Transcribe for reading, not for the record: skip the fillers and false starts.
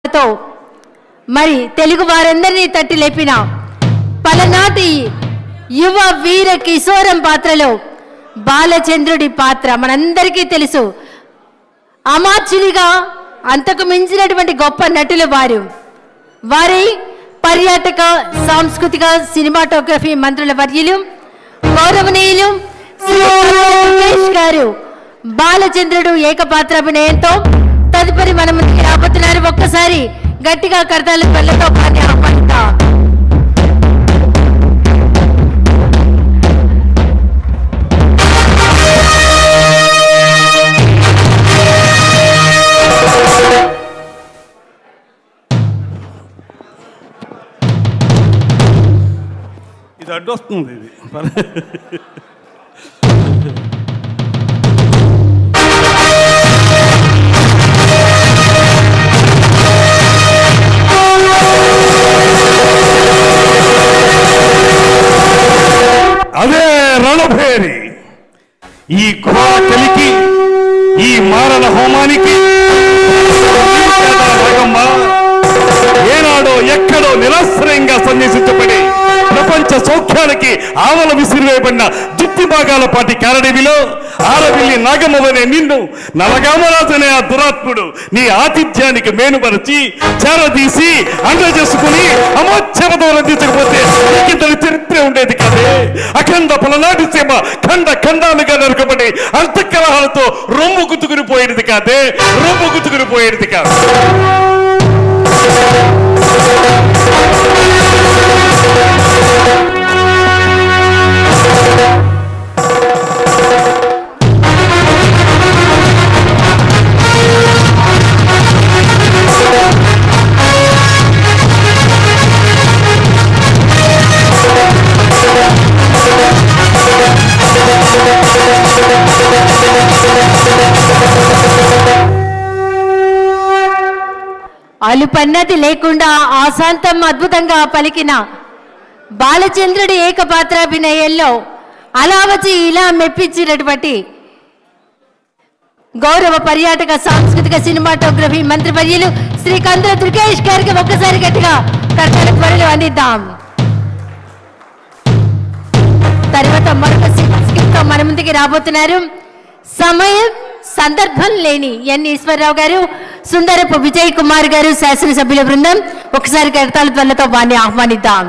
పాత్రతో మరి తెలుగు వారందరినీ తట్టి లేపిన పలనాటి యువ వీర కిశోరం పాత్రలో బాలచంద్రుడి పాత్ర మనందరికీ తెలుసు. అమాత్యునిగా అంతకు మించినటువంటి గొప్ప నటులు వారి పర్యాటక సాంస్కృతిక సినిమాటోగ్రఫీ మంత్రుల వర్యులు గౌరవనీయులు శ్రీ సురేష్ గారు బాలచంద్రుడు ఏకపాత్రాభినయంతో తదుపరి మన ముందుకు రాబోతున్నారు. ఒక్కసారి గట్టిగా కర్తాల పళ్ళతో పాని ఆహ్వానిద్దాం. ఇది అడ్డొస్తుంది. ఇది అదే రణభేరి. ఈ ఘోర కలికి, ఈ మారణ హోమానికి ఏనాడో ఎక్కడో నిరాశ్రయంగా సన్యాసించబడి ప్రపంచ సౌఖ్యానికి ఆవల విసిరివేయబడిన జుత్తి భాగాల పాటి కారడవిలో ఆరవిల్లి నాగమ్మవనే నిన్ను నలగామరాజనే ఆ దురాత్ముడు నీ ఆతిథ్యానికి మేనుపరిచి చేరదీసి అందజేసుకుని అమోచ్ఛవతో రందించకపోతే ఇంతటి చరిత్ర ఉండేది కాదే. అఖండ పలనాటి సీమ ఖండ ఖండాలుగా నరకబడి అంతఃకలహాలతో రొమ్ము గుర్తుకుని పోయేది కాదే, రొమ్ము గుర్తుకుని పోయేది కాదు. అలుపన్నది లేకుండా ఆశాంతం అద్భుతంగా పలికిన బాలచంద్రుడి ఏకపాత్రాభినయంలో అలా వచ్చి ఇలా మెప్పించినటువంటి గౌరవ పర్యాటక సాంస్కృతిక సినిమాటోగ్రఫీ మంత్రివర్యులు శ్రీ కందుల దుర్గేష్ గారికి ఒక్కసారి గట్టిగా కర్తల త్వరలు అందిద్దాం. తర్వాత మరొక స్కిట్తో మన ముందుకి రాబోతున్నారు సమయం సందర్భం లేని ఎన్ ఈశ్వరరావు గారు, సుందరపు విజయ్ కుమార్ గారు, శాసనసభ్యుల బృందం. ఒకసారి కర్తాల త్వరలతో వారిని ఆహ్వానిద్దాం.